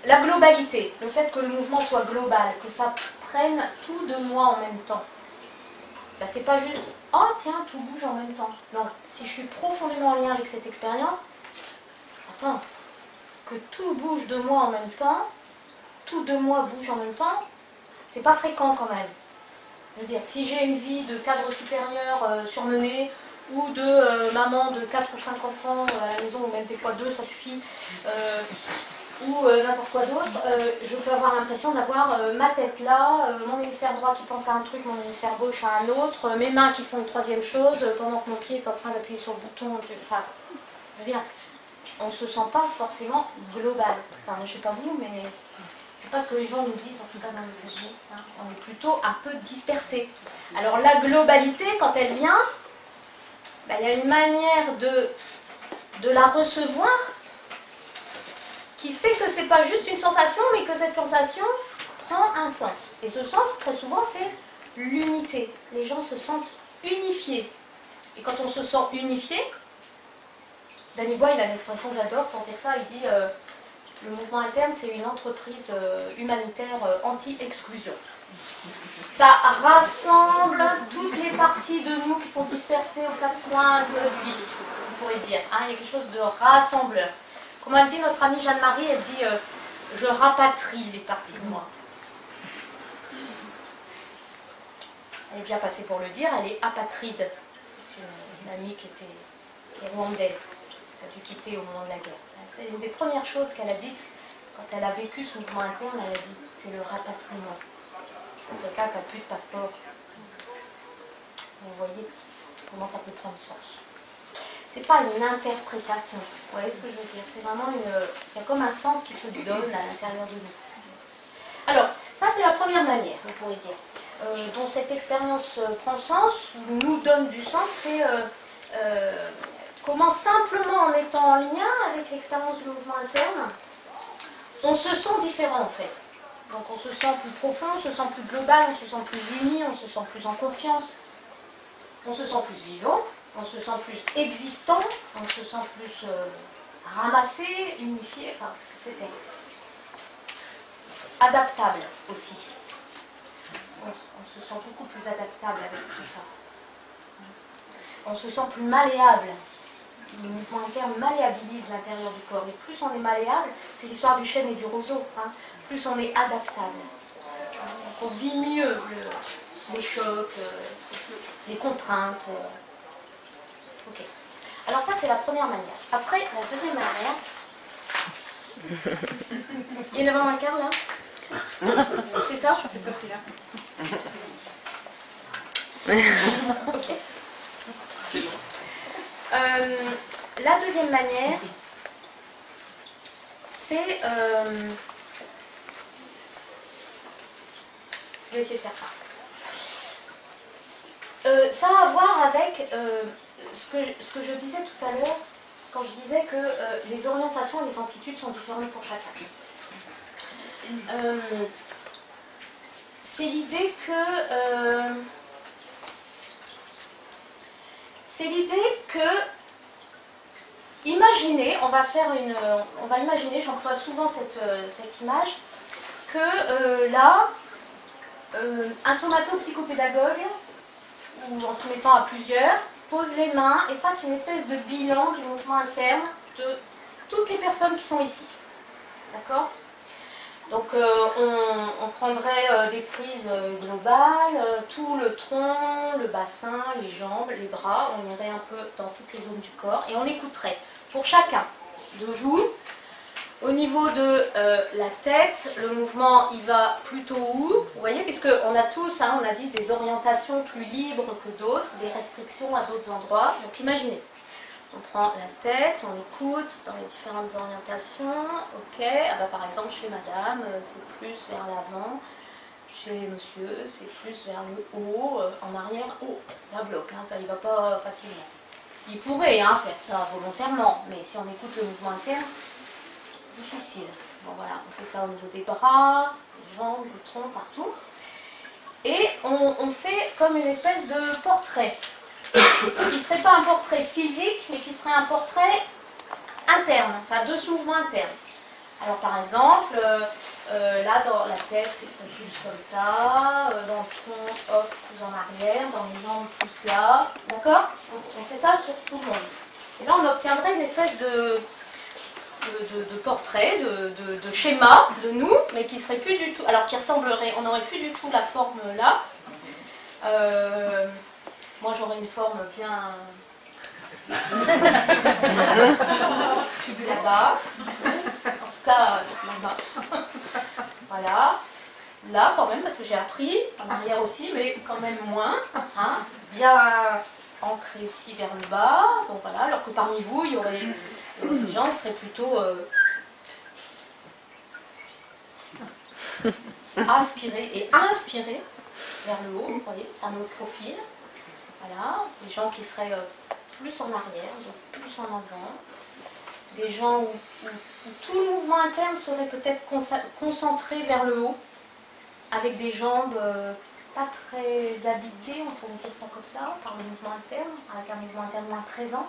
La globalité, le fait que le mouvement soit global, que ça prenne tout de moi en même temps. Ben, c'est pas juste « Oh tiens, tout bouge en même temps ». Non, si je suis profondément en lien avec cette expérience, attends, que tout bouge de moi en même temps, tout de moi bouge en même temps, c'est pas fréquent quand même. Je veux dire, si j'ai une vie de cadre supérieur surmenée, ou de maman de 4 ou 5 enfants à la maison, ou même des fois 2, ça suffit, ou n'importe quoi d'autre, je peux avoir l'impression d'avoir ma tête là, mon hémisphère droit qui pense à un truc, mon hémisphère gauche à un autre, mes mains qui font une troisième chose, pendant que mon pied est en train d'appuyer sur le bouton. Enfin, je veux dire, on ne se sent pas forcément global. Enfin, je ne sais pas vous, mais c'est pas ce que les gens nous disent, en tout cas dans le réseau. Hein. On est plutôt un peu dispersé. Alors la globalité, quand elle vient, ben, il y a une manière de la recevoir qui fait que c'est pas juste une sensation, mais que cette sensation prend un sens. Et ce sens, très souvent, c'est l'unité. Les gens se sentent unifiés. Et quand on se sent unifié, Danny Boy, il a une expression que j'adore pour dire ça, il dit le mouvement interne, c'est une entreprise humanitaire anti-exclusion. Ça rassemble toutes les parties de nous qui sont dispersées aux quatre coins de notre vie, on pourrait dire. Hein, il y a quelque chose de rassembleur. Comme elle dit, notre amie Jeanne-Marie, elle dit je rapatrie les parties de moi. Elle est bien passée pour le dire, elle est apatride. C'est une amie qui est rwandaise, qui a dû quitter au moment de la guerre. C'est une des premières choses qu'elle a dites quand elle a vécu ce mouvement interne, elle a dit c'est le rapatriement. Quelqu'un qui n'a plus de passeport. Vous voyez comment ça peut prendre sens. C'est pas une interprétation. Vous voyez ce que je veux dire? C'est vraiment il y a comme un sens qui se donne à l'intérieur de nous. Alors, ça c'est la première manière, on pourrait dire, dont cette expérience prend sens, nous donne du sens, c'est comment simplement en étant en lien avec l'expérience du mouvement interne, on se sent différent en fait. Donc on se sent plus profond, on se sent plus global, on se sent plus uni, on se sent plus en confiance, on se sent plus vivant, on se sent plus existant, on se sent plus ramassé, unifié, enfin, etc. Adaptable aussi. On se sent beaucoup plus adaptable avec tout ça. On se sent plus malléable. Le mouvement interne malléabilise l'intérieur du corps. Et plus on est malléable, c'est l'histoire du chêne et du roseau, hein, plus on est adaptable. Donc on vit mieux les chocs, les contraintes. Ok. Alors ça, c'est la première manière. Après, la deuxième manière... Il y en a vraiment un quart là? C'est ça? Je fais compris là. Ok. La deuxième manière, c'est... je vais essayer de faire ça. Ça a à voir avec ce que je disais tout à l'heure, quand je disais que les orientations et les amplitudes sont différentes pour chacun. C'est l'idée que... imaginez, on va imaginer, j'emploie souvent cette image, que là, un somato-psychopédagogue, ou en se mettant à plusieurs, pose les mains et fasse une espèce de bilan du mouvement interne de toutes les personnes qui sont ici. D'accord ? Donc on prendrait des prises globales, tout le tronc, le bassin, les jambes, les bras, on irait un peu dans toutes les zones du corps et on écouterait pour chacun de vous, au niveau de la tête, le mouvement il va plutôt où? Vous voyez, puisqu'on a tous, hein, on a dit, des orientations plus libres que d'autres, des restrictions à d'autres endroits, donc imaginez. On prend la tête, on écoute dans les différentes orientations. Ok, ah bah par exemple chez madame, c'est plus vers l'avant. Chez monsieur, c'est plus vers le haut. En arrière, oh, ça bloque, hein, ça y va pas facilement. Il pourrait faire ça volontairement, mais si on écoute le mouvement interne, difficile. Bon voilà, on fait ça au niveau des bras, des jambes, du tronc, partout. Et on fait comme une espèce de portrait. Qui ne serait pas un portrait physique, mais qui serait un portrait interne, enfin de ce mouvement interne. Alors par exemple, là dans la tête, c'est plus comme ça, dans le tronc, hop, plus en arrière, dans les jambes, plus là, d'accord? On fait ça sur tout le monde. Et là, on obtiendrait une espèce de portrait, de schéma de nous, mais qui serait plus du tout, alors qui ressemblerait, on n'aurait plus du tout la forme là. Moi, j'aurais une forme bien tubule là-bas. En tout cas, là-bas. Voilà. Là, quand même, parce que j'ai appris, en arrière aussi, mais quand même moins. Hein, bien ancré aussi vers le bas. Bon, voilà. Alors que parmi vous, il y aurait des gens qui seraient plutôt aspirés et inspirés vers le haut. Vous voyez, c'est un autre profil. Voilà. Des gens qui seraient plus en arrière, donc plus en avant. Des gens où tout le mouvement interne serait peut-être concentré vers le haut, avec des jambes pas très habitées, on pourrait dire ça comme ça, par le mouvement interne, avec un mouvement interne moins présent.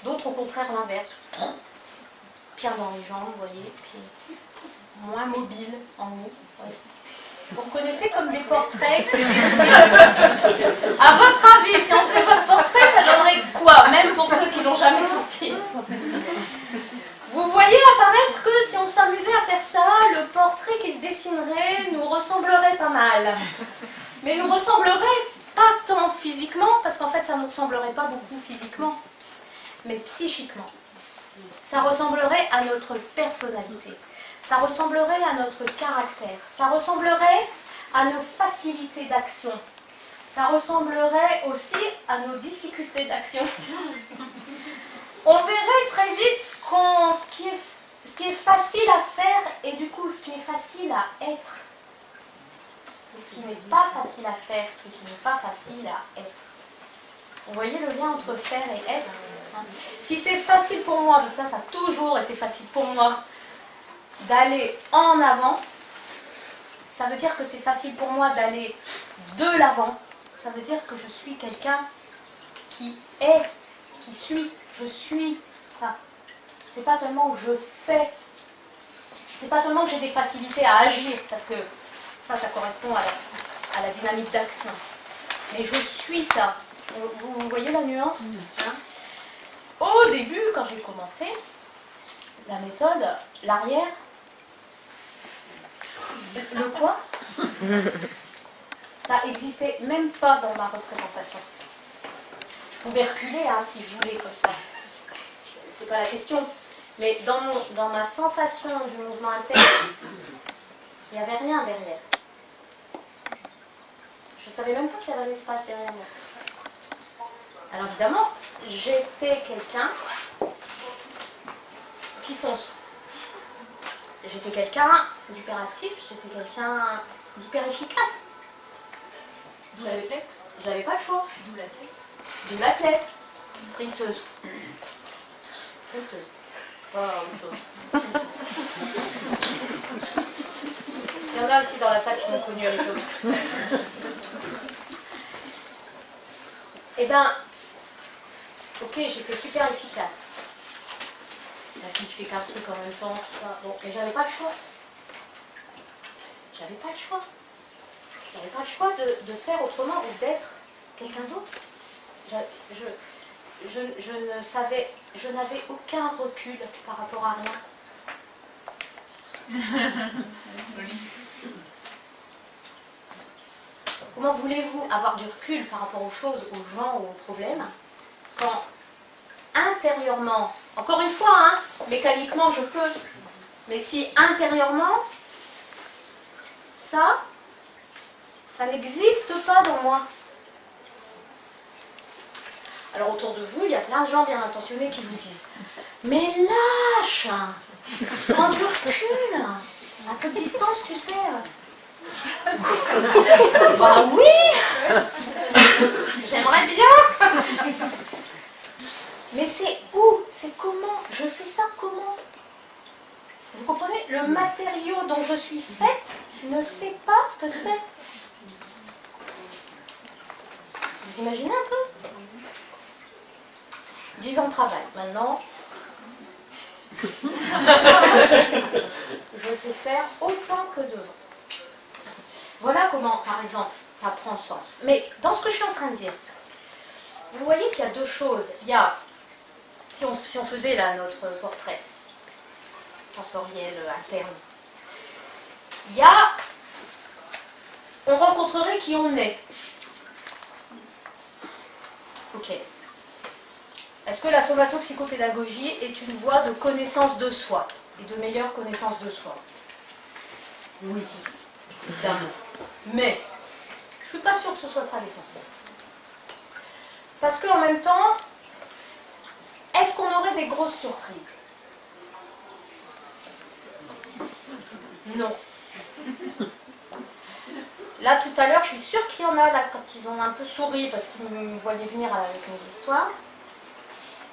D'autres, au contraire, l'inverse. Bien dans les jambes, vous voyez, puis moins mobile en haut. Voyez. Vous reconnaissez comme des portraits que à votre avis, si on fait votre portrait, ça donnerait quoi? Même pour ceux qui ne l'ont jamais sorti. Vous voyez apparaître que si on s'amusait à faire ça, le portrait qui se dessinerait nous ressemblerait pas mal. Mais nous ressemblerait pas tant physiquement, parce qu'en fait ça ne nous ressemblerait pas beaucoup physiquement, mais psychiquement. Ça ressemblerait à notre personnalité, ça ressemblerait à notre caractère, ça ressemblerait à nos facilités d'action, ça ressemblerait aussi à nos difficultés d'action. On verrait très vite ce qui est facile à faire et du coup ce qui est facile à être. Et ce qui n'est pas facile à faire et qui n'est pas facile à être. Vous voyez le lien entre faire et être? Si c'est facile pour moi, mais ça a toujours été facile pour moi, d'aller en avant, ça veut dire que c'est facile pour moi d'aller de l'avant. Ça veut dire que je suis quelqu'un qui est, qui suis. Je suis ça. C'est pas seulement que je fais. C'est pas seulement que j'ai des facilités à agir, parce que ça correspond à la dynamique d'action. Mais je suis ça. Vous voyez la nuance, hein? Au début, quand j'ai commencé, la méthode, l'arrière, le quoi, ça n'existait même pas dans ma représentation. Je pouvais reculer hein, si je voulais comme ça. C'est pas la question. Mais dans ma sensation du mouvement interne, il n'y avait rien derrière. Je ne savais même pas qu'il y avait un espace derrière moi. Alors évidemment, j'étais quelqu'un qui fonce. J'étais quelqu'un d'hyperactif, j'étais quelqu'un d'hyper efficace. D'où la tête? J'avais pas le choix. D'où la tête? D'où la tête. Sprinteuse. Sprinteuse. Pas autre chose. Il y en a aussi dans la salle qui m'ont connue à l'époque. Eh ben, ok, j'étais super efficace. La fille qui fait 15 trucs en même temps, tout ça. Bon, mais j'avais pas le choix. J'avais pas le choix. J'avais pas le choix de faire autrement ou d'être quelqu'un d'autre. Je n'avais aucun recul par rapport à rien. Comment voulez-vous avoir du recul par rapport aux choses, aux gens ou aux problèmes, quand intérieurement, encore une fois, hein, mécaniquement je peux, mais si intérieurement, ça n'existe pas dans moi. Alors autour de vous, il y a plein de gens bien intentionnés qui vous disent « Mais lâche, prends du recul, un peu de distance, tu sais. » Bah oui, j'aimerais bien. Mais c'est où? C'est comment? Je fais ça comment? Vous comprenez? Le matériau dont je suis faite ne sait pas ce que c'est. Vous imaginez un peu? 10 ans de travail. Maintenant, Je sais faire autant que devant. Voilà comment, par exemple, ça prend sens. Mais dans ce que je suis en train de dire, vous voyez qu'il y a deux choses. Il y a, si on faisait là notre portrait sensoriel interne, il y a, on rencontrerait qui on est. Ok. Est-ce que la somatopsychopédagogie est une voie de connaissance de soi et de meilleure connaissance de soi? Oui, évidemment. Mais je ne suis pas sûre que ce soit ça l'essentiel. Parce qu'en même temps, est-ce qu'on aurait des grosses surprises? Non. Là, tout à l'heure, je suis sûre qu'il y en a là, quand ils ont un peu souri parce qu'ils me voyaient venir avec mes histoires.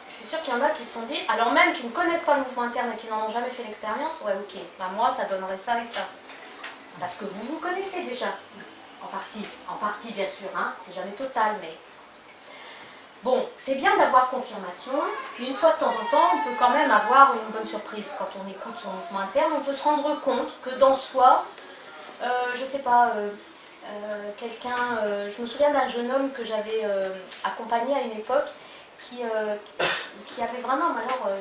Je suis sûre qu'il y en a qui se sont dit, alors même qu'ils ne connaissent pas le mouvement interne et qui n'en ont jamais fait l'expérience, ouais, ok, bah moi, ça donnerait ça et ça. Parce que vous connaissez déjà, en partie bien sûr, hein, c'est jamais total, mais... Bon, c'est bien d'avoir confirmation, puis une fois de temps en temps, on peut quand même avoir une bonne surprise. Quand on écoute son mouvement interne, on peut se rendre compte que dans soi, je sais pas, je me souviens d'un jeune homme que j'avais accompagné à une époque, qui avait vraiment, alors,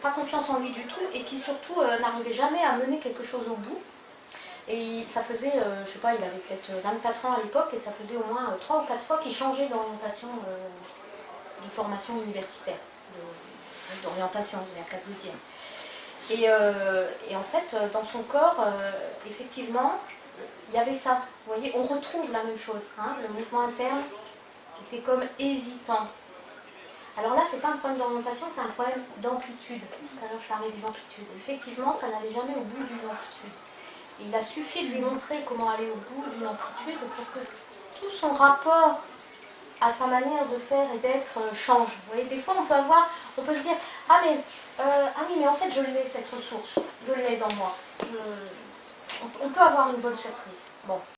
pas confiance en lui du tout, et qui surtout n'arrivait jamais à mener quelque chose au bout. Et ça faisait, je sais pas, il avait peut-être 24 ans à l'époque, et ça faisait au moins 3 ou 4 fois qu'il changeait d'orientation de formation universitaire, d'orientation, j'ai qu'à vous dire. Et en fait, dans son corps, effectivement, il y avait ça. Vous voyez, on retrouve la même chose. Hein, le mouvement interne était comme hésitant. Alors là, c'est pas un problème d'orientation, c'est un problème d'amplitude. Tout à l'heure, je parlais des amplitudes. Effectivement, ça n'allait jamais au bout d'une amplitude. Et il a suffi de lui montrer comment aller au bout d'une amplitude pour que tout son rapport à sa manière de faire et d'être change. Vous voyez, des fois, on peut se dire, ah oui, mais en fait, je l'ai, cette ressource. Je l'ai dans moi. On peut avoir une bonne surprise. Bon.